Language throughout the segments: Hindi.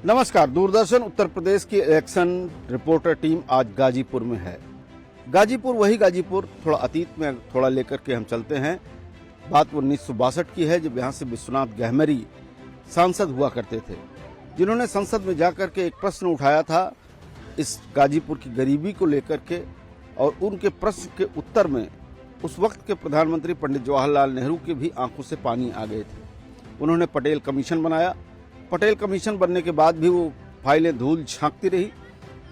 नमस्कार। दूरदर्शन उत्तर प्रदेश की इलेक्शन रिपोर्टर टीम आज गाजीपुर में है। गाजीपुर वही गाजीपुर, थोड़ा अतीत में थोड़ा लेकर के हम चलते हैं। बात 1962 की है, जब यहाँ से विश्वनाथ गहमरी सांसद हुआ करते थे, जिन्होंने संसद में जाकर के एक प्रश्न उठाया था इस गाजीपुर की गरीबी को लेकर के, और उनके प्रश्न के उत्तर में उस वक्त के प्रधानमंत्री पंडित जवाहरलाल नेहरू के भी आंखों से पानी आ गए थे। उन्होंने पटेल कमीशन बनाया। पटेल कमीशन बनने के बाद भी वो फाइलें धूल झांकती रही,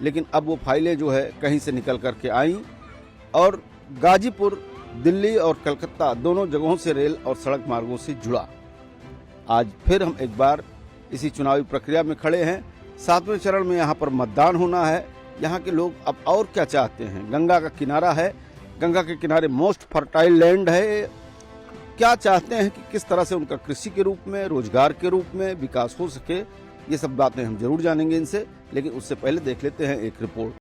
लेकिन अब वो फाइलें जो है कहीं से निकल करके आईं और गाजीपुर दिल्ली और कलकत्ता दोनों जगहों से रेल और सड़क मार्गों से जुड़ा। आज फिर हम एक बार इसी चुनावी प्रक्रिया में खड़े हैं। 7वें चरण में यहाँ पर मतदान होना है। यहाँ के लोग अब और क्या चाहते हैं? गंगा का किनारा है, गंगा के किनारे मोस्ट फर्टाइल लैंड है। क्या चाहते हैं कि किस तरह से उनका कृषि के रूप में, रोजगार के रूप में विकास हो सके, ये सब बातें हम जरूर जानेंगे इनसे। लेकिन उससे पहले देख लेते हैं एक रिपोर्ट।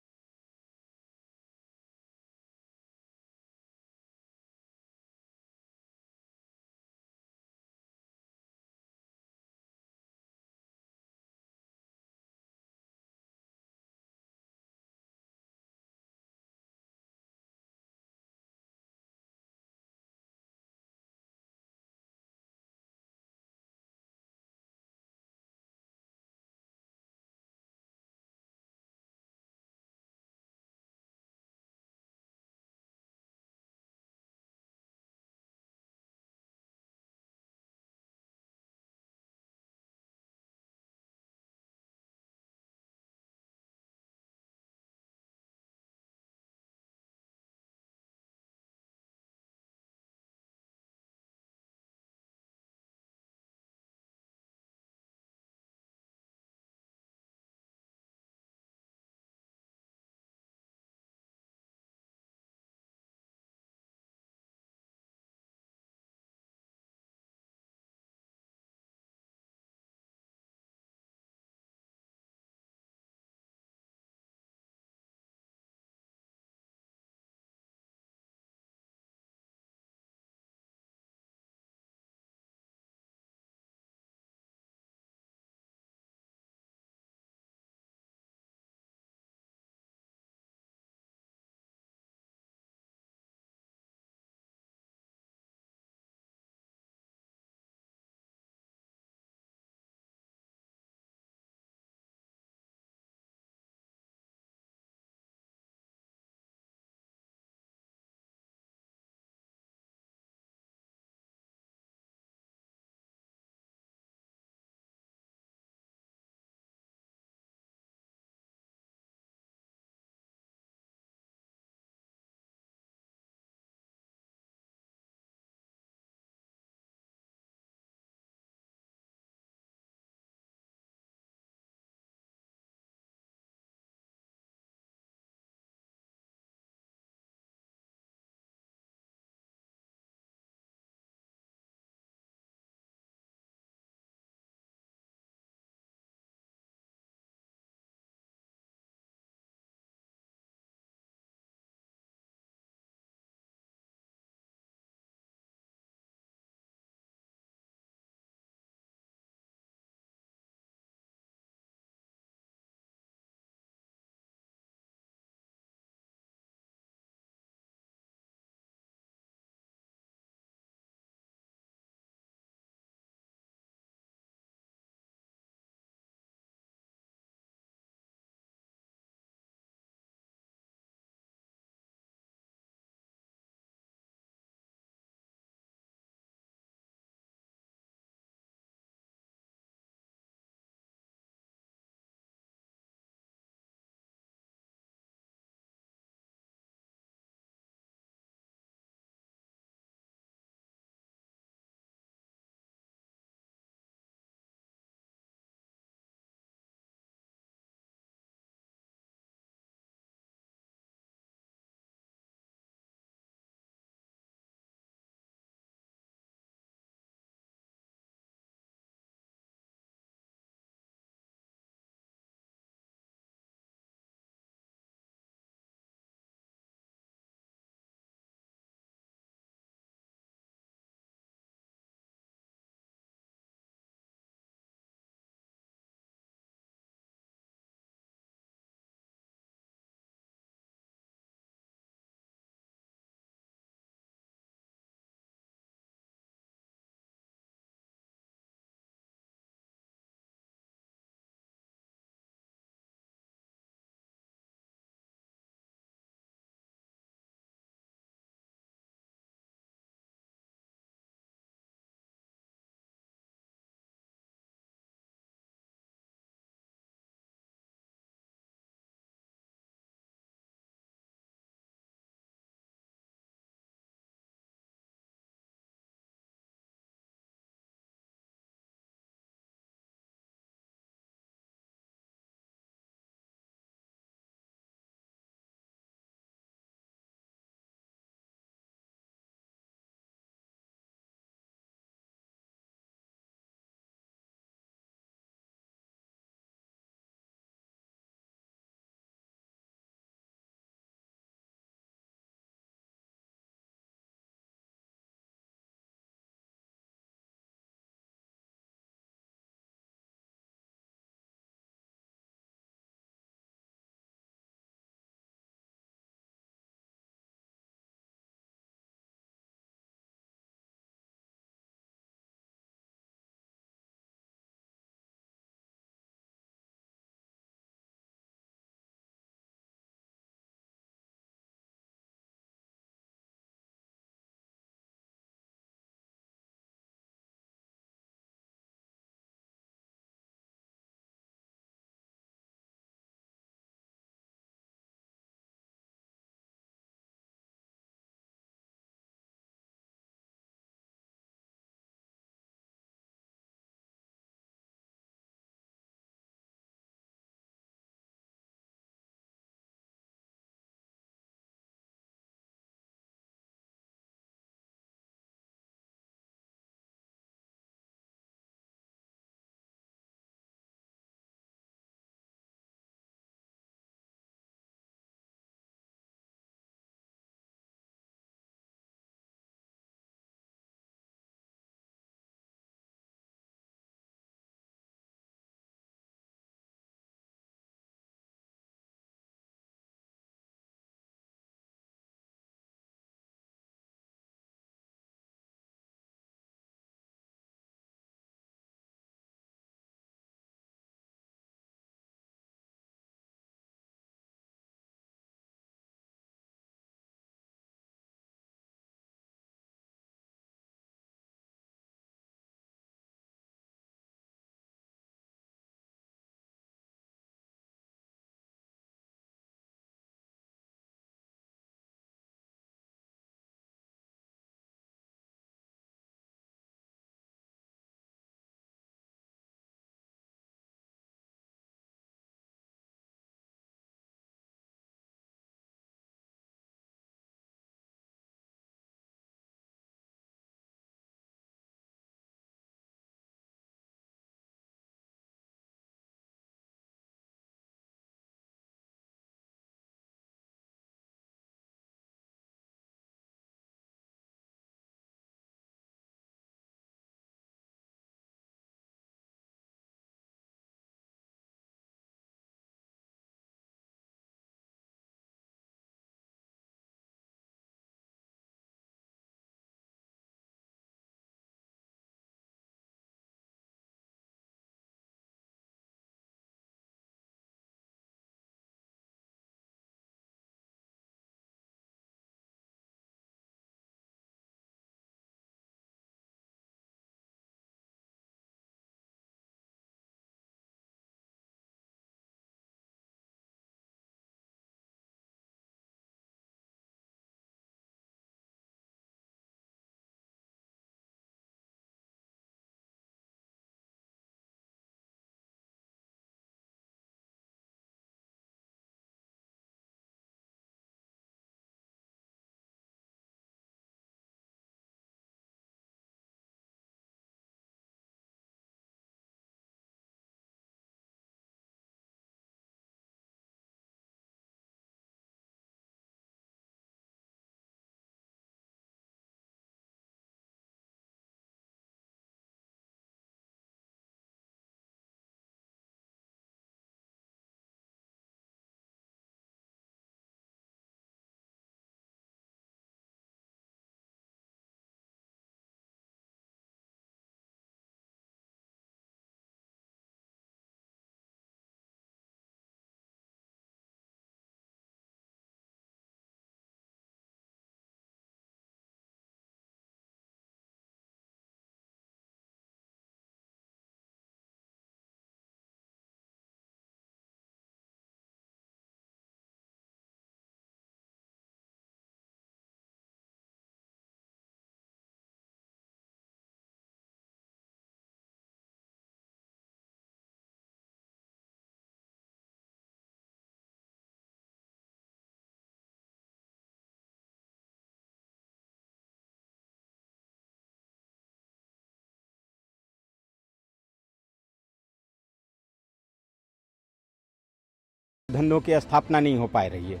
धंधों की स्थापना नहीं हो पा रही है।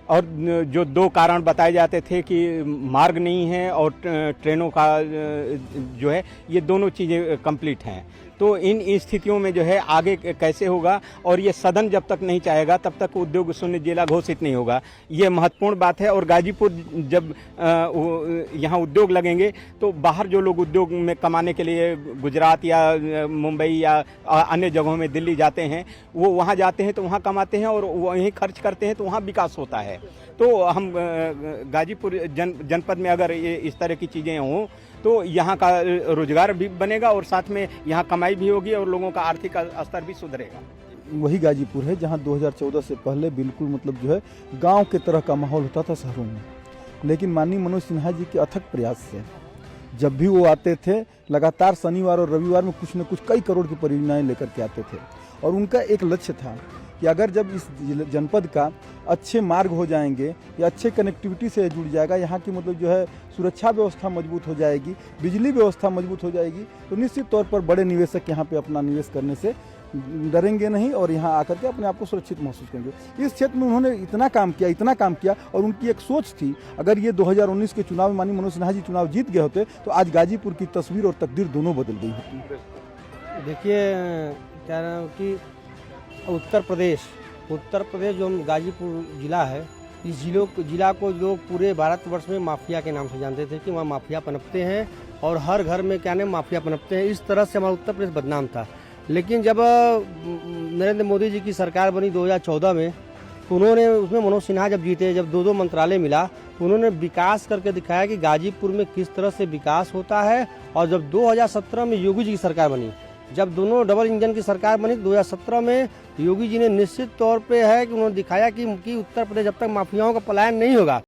और जो 2 कारण बताए जाते थे कि मार्ग नहीं है और ट्रेनों का जो है, ये दोनों चीज़ें कंप्लीट हैं। तो इन स्थितियों में जो है आगे कैसे होगा, और ये सदन जब तक नहीं चाहेगा तब तक उद्योग शून्य जिला घोषित नहीं होगा। ये महत्वपूर्ण बात है। और गाजीपुर जब यहाँ उद्योग लगेंगे तो बाहर जो लोग उद्योग में कमाने के लिए गुजरात या मुंबई या अन्य जगहों में दिल्ली जाते हैं, वो वहाँ जाते हैं तो वहाँ कमाते हैं और वहीं खर्च करते हैं, तो वहाँ विकास होता है। तो हम गाजीपुर जनपद में अगर ये इस तरह की चीज़ें हों तो यहाँ का रोजगार भी बनेगा और साथ में यहाँ कमाई भी होगी और लोगों का आर्थिक स्तर भी सुधरेगा। वही गाजीपुर है जहाँ 2014 से पहले बिल्कुल मतलब जो है गांव के तरह का माहौल होता था शहरों में, लेकिन माननीय मनोज सिन्हा जी के अथक प्रयास से जब भी वो आते थे, लगातार शनिवार और रविवार में कुछ न कुछ कई करोड़ की परियोजनाएं लेकर के आते थे। और उनका एक लक्ष्य था कि अगर जब इस जनपद का अच्छे मार्ग हो जाएंगे या अच्छे कनेक्टिविटी से जुड़ जाएगा, यहाँ की मतलब जो है सुरक्षा व्यवस्था मजबूत हो जाएगी, बिजली व्यवस्था मजबूत हो जाएगी, तो निश्चित तौर पर बड़े निवेशक यहाँ पे अपना निवेश करने से डरेंगे नहीं और यहाँ आकर के अपने आप को सुरक्षित महसूस करेंगे। इस क्षेत्र में उन्होंने इतना काम किया और उनकी एक सोच थी, अगर ये 2019 के चुनाव में माननीय मनोज सिन्हा जी चुनाव जीत गए होते तो आज गाजीपुर की तस्वीर और तकदीर दोनों बदल गई होती। देखिए, क्या नाम कि उत्तर प्रदेश जो गाजीपुर ज़िला है, इस ज़िला को लोग पूरे भारतवर्ष में माफिया के नाम से जानते थे कि वहाँ माफिया पनपते हैं और हर घर में क्या नाम माफिया पनपते हैं। इस तरह से हमारा उत्तर प्रदेश बदनाम था। लेकिन जब नरेंद्र मोदी जी की सरकार बनी 2014 में, तो उन्होंने उसमें मनोज सिन्हा जब जीते, जब 2 मंत्रालय मिला, तो उन्होंने विकास करके दिखाया कि गाजीपुर में किस तरह से विकास होता है। और जब 2017 में योगी जी की सरकार बनी, जब दोनों डबल इंजन की सरकार बनी 2017 में, योगी जी ने निश्चित तौर पे है कि उन्होंने दिखाया कि उत्तर प्रदेश जब तक माफियाओं का पलायन नहीं होगा,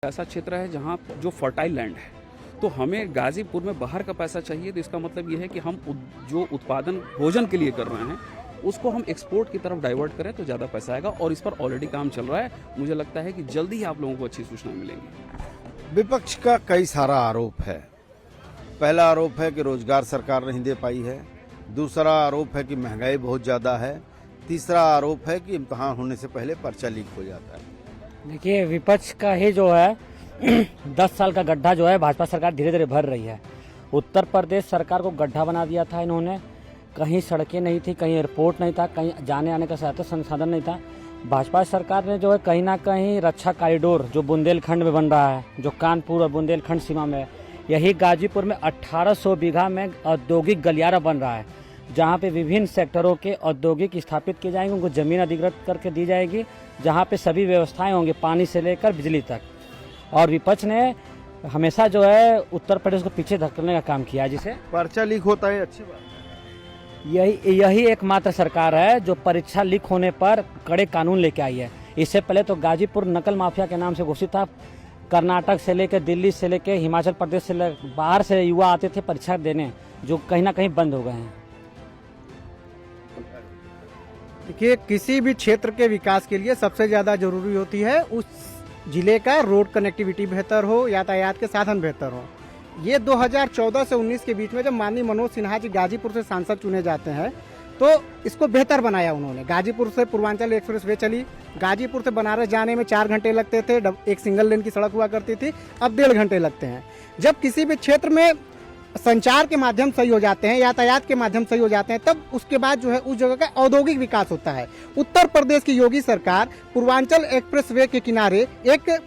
ऐसा क्षेत्र है जहाँ जो फर्टाइल लैंड है, तो हमें गाजीपुर में बाहर का पैसा चाहिए। तो इसका मतलब ये है कि हम जो उत्पादन भोजन के लिए कर रहे हैं उसको हम एक्सपोर्ट की तरफ डाइवर्ट करें तो ज़्यादा पैसा आएगा, और इस पर ऑलरेडी काम चल रहा है। मुझे लगता है कि जल्दी ही आप लोगों को अच्छी सूचना मिलेंगी। विपक्ष का कई सारा आरोप है। पहला आरोप है कि रोजगार सरकार नहीं दे पाई है, दूसरा आरोप है कि महंगाई बहुत ज़्यादा है, तीसरा आरोप है कि इम्तहान होने से पहले पर्चा लीक हो जाता है। देखिए, विपक्ष का ही जो है 10 साल का गड्ढा जो है भाजपा सरकार धीरे धीरे भर रही है। उत्तर प्रदेश सरकार को गड्ढा बना दिया था इन्होंने। कहीं सड़कें नहीं थी, कहीं एयरपोर्ट नहीं था, कहीं जाने आने का सहायता संसाधन नहीं था। भाजपा सरकार ने जो है कहीं ना कहीं रक्षा कॉरिडोर जो बुंदेलखंड में बन रहा है, जो कानपुर और बुंदेलखंड सीमा में, यही गाजीपुर में 1800 बीघा में औद्योगिक गलियारा बन रहा है, जहाँ पे विभिन्न सेक्टरों के औद्योगिक स्थापित किए जाएंगे, उनको ज़मीन अधिग्रहित करके दी जाएगी, जहाँ पे सभी व्यवस्थाएं होंगी, पानी से लेकर बिजली तक। और विपक्ष ने हमेशा जो है उत्तर प्रदेश को पीछे धकेलने का काम किया, जिसे पर्चा लीक होता है, अच्छी बात। यही एकमात्र सरकार है जो परीक्षा लीक होने पर कड़े कानून लेके आई है। इससे पहले तो गाजीपुर नकल माफिया के नाम से घोषित था। कर्नाटक से लेकर दिल्ली से लेकर हिमाचल प्रदेश से बाहर से युवा आते थे परीक्षा देने, जो कहीं ना कहीं बंद हो गए हैं। देखिए, किसी भी क्षेत्र के विकास के लिए सबसे ज़्यादा जरूरी होती है उस जिले का रोड कनेक्टिविटी बेहतर हो, यातायात के साधन बेहतर हो। ये 2014 से 19 के बीच में जब माननीय मनोज सिन्हा जी गाजीपुर से सांसद चुने जाते हैं तो इसको बेहतर बनाया उन्होंने। गाजीपुर से पूर्वांचल एक्सप्रेस वे चली, गाजीपुर से बनारस जाने में 4 घंटे लगते थे, एक सिंगल लेन की सड़क हुआ करती थी, अब 1.5 घंटे लगते हैं। जब किसी भी क्षेत्र में संचार के माध्यम सही हो जाते हैं, यातायात के माध्यम सही हो जाते हैं, तब उसके बाद जो है उस जगह का औद्योगिक विकास होता है। उत्तर प्रदेश की योगी सरकार पूर्वांचल एक्सप्रेस वे के किनारे एक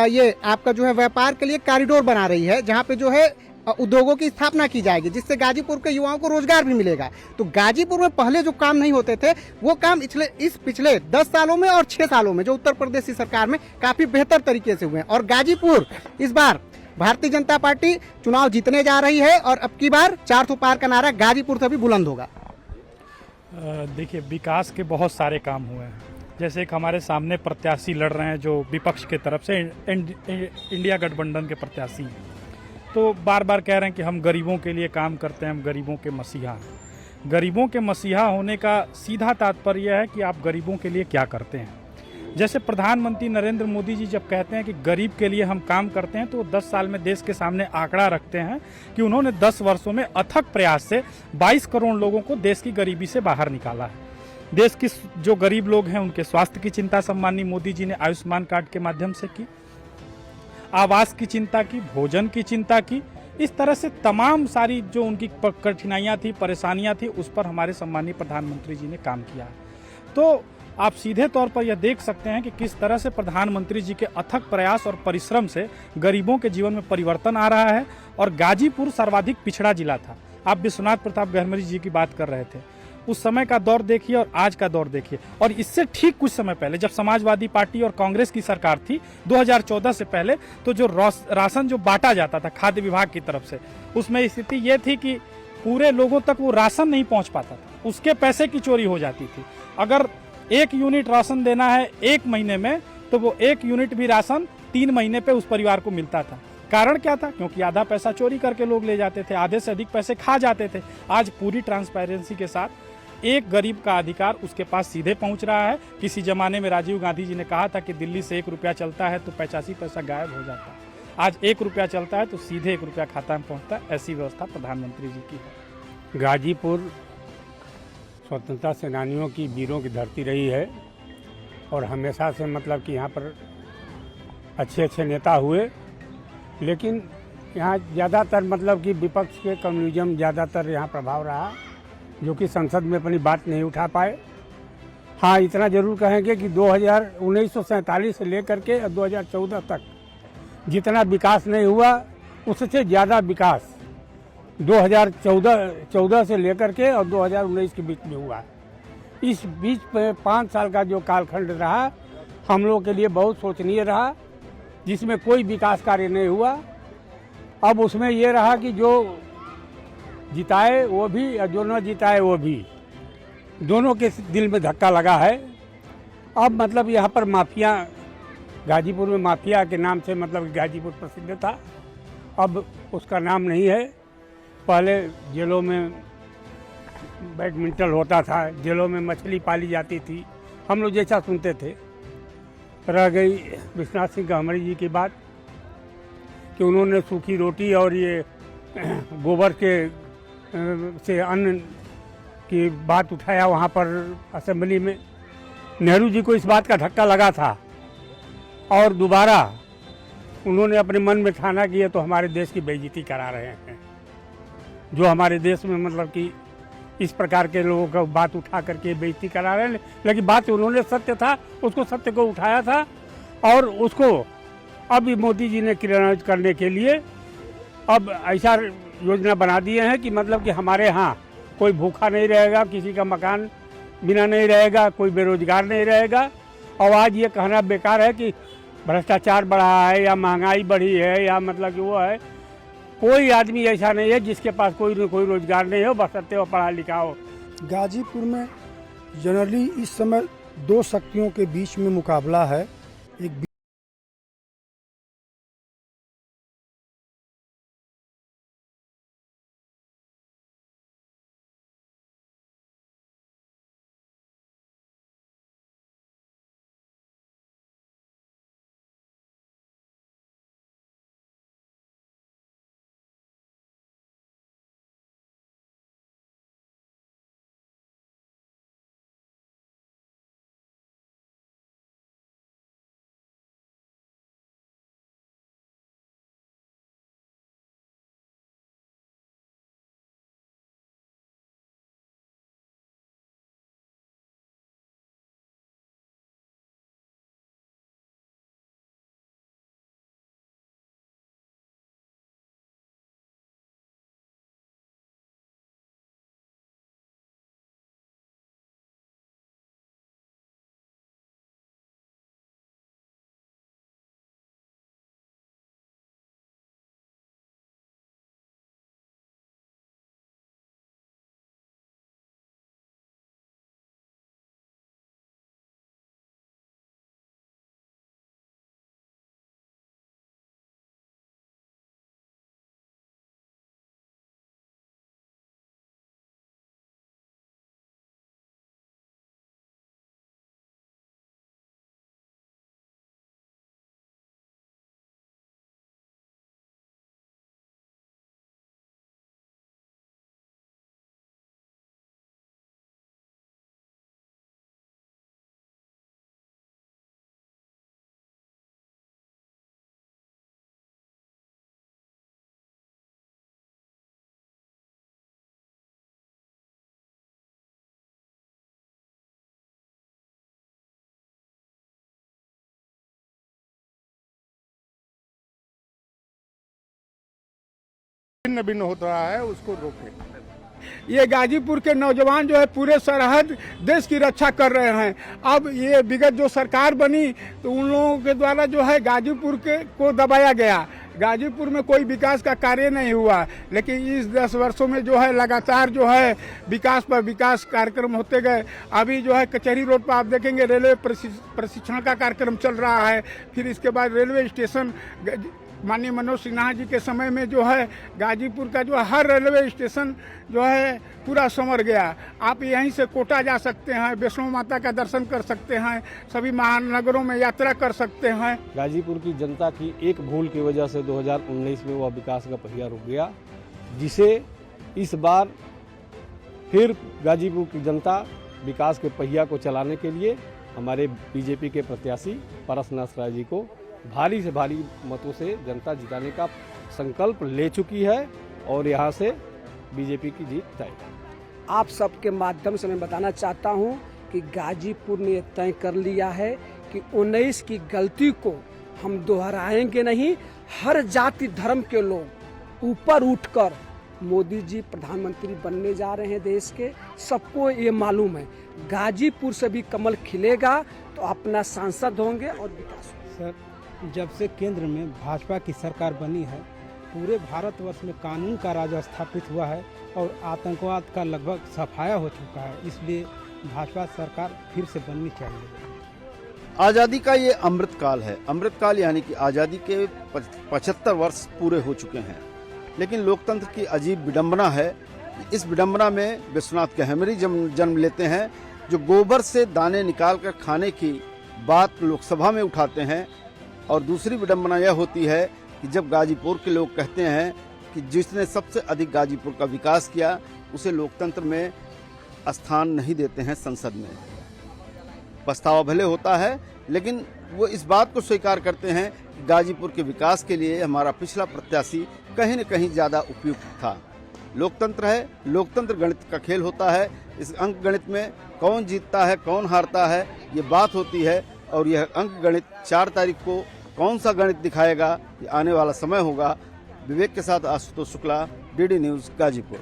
ये आपका जो है व्यापार के लिए कॉरिडोर बना रही है, जहाँ पे जो है उद्योगों की स्थापना की जाएगी, जिससे गाजीपुर के युवाओं को रोजगार भी मिलेगा। तो गाजीपुर में पहले जो काम नहीं होते थे वो काम इस पिछले 10 सालों में और 6 सालों में जो उत्तर प्रदेश की सरकार में काफी बेहतर तरीके से हुए हैं। और गाजीपुर इस बार भारतीय जनता पार्टी चुनाव जीतने जा रही है और अब की बार 400 पार का नारा गाजीपुर से भी बुलंद होगा। देखिए, विकास के बहुत सारे काम हुए हैं। जैसे एक हमारे सामने प्रत्याशी लड़ रहे हैं जो विपक्ष के तरफ से इंडिया गठबंधन के प्रत्याशी हैं, तो बार बार कह रहे हैं कि हम गरीबों के लिए काम करते हैं, हम गरीबों के मसीहा हैं। गरीबों के मसीहा होने का सीधा तात्पर्य है कि आप गरीबों के लिए क्या करते हैं। जैसे प्रधानमंत्री नरेंद्र मोदी जी जब कहते हैं कि गरीब के लिए हम काम करते हैं, तो 10 साल में देश के सामने आंकड़ा रखते हैं कि उन्होंने 10 वर्षों में अथक प्रयास से 22 करोड़ लोगों को देश की गरीबी से बाहर निकाला है। देश की जो गरीब लोग हैं उनके स्वास्थ्य की चिंता सम्माननीय मोदी जी ने आयुष्मान कार्ड के माध्यम से की, आवास की चिंता की, भोजन की चिंता की। इस तरह से तमाम सारी जो उनकी कठिनाइयां थी, परेशानियां थी, उस पर हमारे सम्मानीय प्रधानमंत्री जी ने काम किया है। तो आप सीधे तौर पर यह देख सकते हैं कि किस तरह से प्रधानमंत्री जी के अथक प्रयास और परिश्रम से गरीबों के जीवन में परिवर्तन आ रहा है। और गाजीपुर सर्वाधिक पिछड़ा जिला था। आप विश्वनाथ प्रताप गहरमरी जी की बात कर रहे थे, उस समय का दौर देखिए और आज का दौर देखिए। और इससे ठीक कुछ समय पहले जब समाजवादी पार्टी और कांग्रेस की सरकार थी 2014 से पहले, तो जो राशन जो बांटा जाता था खाद्य विभाग की तरफ से, उसमें स्थिति ये थी कि पूरे लोगों तक वो राशन नहीं पहुंच पाता था, उसके पैसे की चोरी हो जाती थी। अगर 1 यूनिट राशन देना है 1 महीने में, तो वो 1 यूनिट भी राशन 3 महीने पे उस परिवार को मिलता था। कारण क्या था? क्योंकि आधा पैसा चोरी करके लोग ले जाते थे, आधे से अधिक पैसे खा जाते थे। आज पूरी ट्रांसपेरेंसी के साथ एक गरीब का अधिकार उसके पास सीधे पहुंच रहा है। किसी जमाने में राजीव गांधी जी ने कहा था कि दिल्ली से 1 रुपया चलता है तो 85 पैसा गायब हो जाता है। आज 1 रुपया चलता है तो सीधे 1 रुपया खाता में पहुंचता है। ऐसी व्यवस्था प्रधानमंत्री जी की है। गाजीपुर स्वतंत्रता सेनानियों की, वीरों की धरती रही है और हमेशा से मतलब कि यहाँ पर अच्छे अच्छे नेता हुए, लेकिन यहाँ ज़्यादातर मतलब कि विपक्ष के कम्युनिज्म ज़्यादातर यहाँ प्रभाव रहा, जो कि संसद में अपनी बात नहीं उठा पाए। हाँ, इतना जरूर कहेंगे कि 1947 से लेकर के 2014 तक जितना विकास नहीं हुआ, उससे ज़्यादा विकास 2014 से लेकर के और 2019 के बीच में हुआ। इस बीच में 5 साल का जो कालखंड रहा, हम लोगों के लिए बहुत शोचनीय रहा, जिसमें कोई विकास कार्य नहीं हुआ। अब उसमें ये रहा कि जो जिताए वो भी और जो न जिताए वो भी, दोनों के दिल में धक्का लगा है। अब मतलब यहाँ पर माफिया, गाजीपुर में माफिया के नाम से मतलब गाजीपुर प्रसिद्ध था, अब उसका नाम नहीं है। पहले जेलों में बैडमिंटन होता था, जेलों में मछली पाली जाती थी, हम लोग जैसा सुनते थे। रह गई विश्वनाथ सिंह गहमरी जी की बात कि उन्होंने सूखी रोटी और ये गोबर के से अन्न की बात उठाया वहाँ पर असेंबली में। नेहरू जी को इस बात का धक्का लगा था और दोबारा उन्होंने अपने मन में ठाना कि ये तो हमारे देश की बेइज्जती करा रहे हैं, जो हमारे देश में मतलब कि इस प्रकार के लोगों का बात उठा करके बेइज्जती करा रहे हैं। लेकिन बात उन्होंने सत्य था, उसको सत्य को उठाया था और उसको अभी मोदी जी ने क्रियान्वित करने के लिए अब ऐसा योजना बना दिए हैं कि मतलब कि हमारे यहाँ कोई भूखा नहीं रहेगा, किसी का मकान बिना नहीं रहेगा, कोई बेरोजगार नहीं रहेगा। और आज ये कहना बेकार है कि भ्रष्टाचार बढ़ा है या महंगाई बढ़ी है या मतलब कि वो है, कोई आदमी ऐसा नहीं है जिसके पास कोई रोजगार नहीं हो, बशर्ते वो पढ़ा लिखा हो। गाजीपुर में जनरली इस समय दो शक्तियों के बीच में मुकाबला है। एक भिन्न भिन्न होता रहा है, उसको रोके। ये गाजीपुर के नौजवान जो है पूरे सरहद देश की रक्षा कर रहे हैं। अब ये विगत जो सरकार बनी तो उन लोगों के द्वारा जो है गाजीपुर को दबाया गया। गाजीपुर में कोई विकास का कार्य नहीं हुआ, लेकिन इस 10 वर्षों में जो है लगातार जो है विकास पर विकास कार्यक्रम होते गए। अभी जो है कचहरी रोड पर आप देखेंगे रेलवे प्रशिक्षण का कार्यक्रम चल रहा है। फिर इसके बाद रेलवे स्टेशन माननीय मनोज सिन्हा जी के समय में जो है गाजीपुर का जो हर रेलवे स्टेशन जो है पूरा संवर गया। आप यहीं से कोटा जा सकते हैं, वैष्णो माता का दर्शन कर सकते हैं, सभी महानगरों में यात्रा कर सकते हैं। गाजीपुर की जनता की एक भूल की वजह से 2019 में वह विकास का पहिया रुक गया, जिसे इस बार फिर गाजीपुर की जनता विकास के पहिया को चलाने के लिए हमारे बीजेपी के प्रत्याशी पारसनाथ राय जी को भारी से भारी मतों से जनता जिताने का संकल्प ले चुकी है और यहाँ से बीजेपी की जीत तय। आप सबके माध्यम से मैं बताना चाहता हूँ कि गाजीपुर ने तय कर लिया है कि 19 की गलती को हम दोहराएंगे नहीं। हर जाति धर्म के लोग ऊपर उठकर मोदी जी प्रधानमंत्री बनने जा रहे हैं देश के, सबको ये मालूम है। गाजीपुर से भी कमल खिलेगा तो अपना सांसद होंगे और विकास होगा। सर, जब से केंद्र में भाजपा की सरकार बनी है पूरे भारतवर्ष में कानून का राज स्थापित हुआ है और आतंकवाद का लगभग सफाया हो चुका है। इसलिए भाजपा सरकार फिर से बननी चाहिए। आज़ादी का ये अमृतकाल है। अमृतकाल यानी कि आज़ादी के 75 वर्ष पूरे हो चुके हैं, लेकिन लोकतंत्र की अजीब विडंबना है। इस विडंबना में विश्वनाथ गहमरी जन्म लेते हैं, जो गोबर से दाने निकाल कर खाने की बात लोकसभा में उठाते हैं। और दूसरी विडंबना यह होती है कि जब गाजीपुर के लोग कहते हैं कि जिसने सबसे अधिक गाजीपुर का विकास किया उसे लोकतंत्र में स्थान नहीं देते हैं संसद में। पछतावा भले होता है, लेकिन वो इस बात को स्वीकार करते हैं कि गाजीपुर के विकास के लिए हमारा पिछला प्रत्याशी कहीं न कहीं ज़्यादा उपयुक्त था। लोकतंत्र है, लोकतंत्र गणित का खेल होता है। इस अंक गणित में कौन जीतता है कौन हारता है ये बात होती है, और यह अंक गणित 4 तारीख को कौन सा गणित दिखाएगा ये आने वाला समय होगा। विवेक के साथ आशुतोष शुक्ला, डीडी न्यूज गाजीपुर।